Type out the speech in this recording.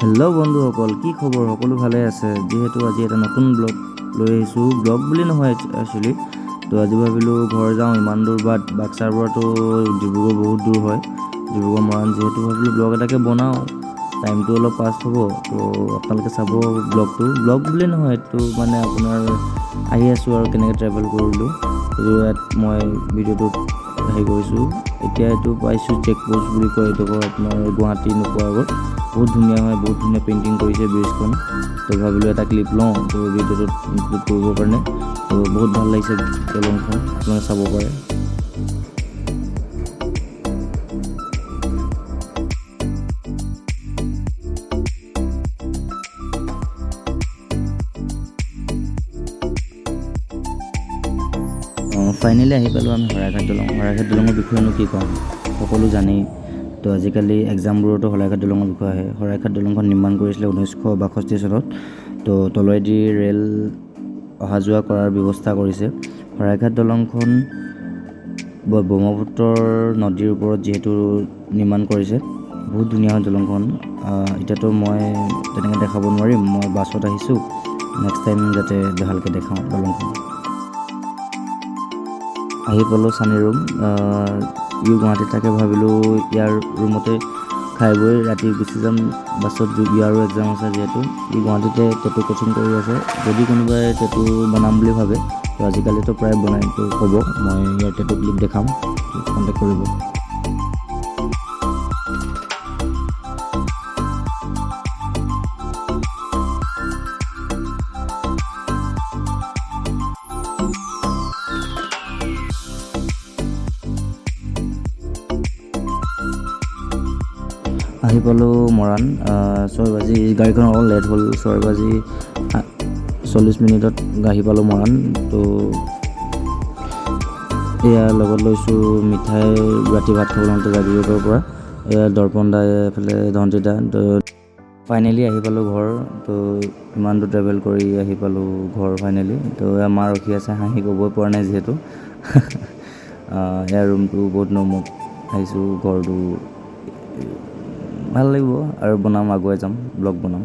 Hello' বন্ধুসকল, কি খবৰ? সকলো ভালে আছে? যিহেতু আজি এটা নতুন ব্লগ লৈ আহিছোঁ, ব্লগ বুলি নহয় একচুৱেলি। তো আজি ভাবিলোঁ ঘৰ যাওঁ, ইমান দূৰ বাট বাক্সাৰ পৰাতো ডিব্ৰুগড় বহুত দূৰ হয়, ডিব্ৰুগড় মৰাণ, যিহেতু ভাবিলোঁ ব্লগ এটাকে বনাওঁ, টাইমটো অলপ পাছ হ'ব। তো আপোনালোকে চাব ব্লগটো, ব্লগ বুলি নহয় এইটো মানে আপোনাৰ আহি আছোঁ আৰু কেনেকৈ ট্ৰেভেল কৰিলোঁ, সেইটো ইয়াত মই ভিডিঅ'টোত হেৰি কৰিছোঁ। এতিয়া এইটো পাইছোঁ চেক পোষ্ট বুলি কয়, এইটো আপোনাৰ গুৱাহাটী নোপোৱাৰ আগত। বহুত ধুনীয়া হয়, বহুত ধুনীয়া পেইণ্টিং কৰিছে ব্ৰিজখন। তো ভাবিলোঁ এটা ক্লিপ লওঁ, তো ভিডিঅ'টোত ইনক্লুড কৰিবৰ কাৰণে। তো বহুত ভাল লাগিছে দলংখন, আপোনালোকে চাব পাৰে। ফাইনেলি আহি পালোঁ আমি শৰাইঘাট দলং। শৰাইঘাট দলঙৰ বিষয়েনো কি ক'ম, সকলো জানেই। তো আজিকালি এক্সামবোৰতো শৰাইঘাট দলঙৰ বিষয়ে আহে। শৰাইঘাট দলংখন নিৰ্মাণ কৰিছিলে 1962 চনত। তো তলেদি ৰেল অহা যোৱা কৰাৰ ব্যৱস্থা কৰিছে। শৰাইঘাট দলংখন ব্ৰহ্মপুত্ৰৰ নদীৰ ওপৰত যিহেতু নিৰ্মাণ কৰিছে, বহুত ধুনীয়া হয় দলংখন। এতিয়াতো মই তেনেকৈ দেখাব নোৱাৰিম, মই বাছত আহিছোঁ, নেক্সট টাইম যাতে ভালকৈ দেখাওঁ দলংখন। আহি পালোঁ চানি ৰুম। ইউ গুৱাহাটীত থাকে, ভাবিলোঁ ইয়াৰ ৰুমতে খাই বৈ ৰাতি গুচি যাম বাছত। ইয়াৰো এক্সাম আছে যিহেতু, ই গুৱাহাটীতে টেটু কোচিং কৰি আছে। যদি কোনোবাই টেটু বনাম বুলি ভাবে, তো আজিকালিতো প্ৰায় বনাই, তো ক'ব, মই ইয়াৰ টেটু ক্লিপ দেখাম, কণ্টেক্ট কৰিব। আহি পালোঁ মৰাণ। 6 বাজি, গাড়ীখন অলপ লেট হ'ল, 6:40 আহি পালোঁ মৰাণ। তো এয়া লগত লৈছোঁ মিঠাই, ৰাতি ভাত খাবলৈ মতে জাগিৰোডৰ পৰা। এয়া দৰ্পণ দা, এফালে ধনটি দা। তো ফাইনেলি আহি পালোঁ ঘৰ। তো ইমান দূৰ ট্ৰেভেল কৰি আহি পালোঁ ঘৰ ফাইনেলি। তো এয়া মা ৰখি আছে, হাঁহি ক'বই পৰা নাই যিহেতু। এয়া ৰুমটো বহুত নমত আহিছোঁ, ঘৰটো ভাল লাগিব আৰু বনাম, আগুৱাই যাম, ব্লগ বনাম।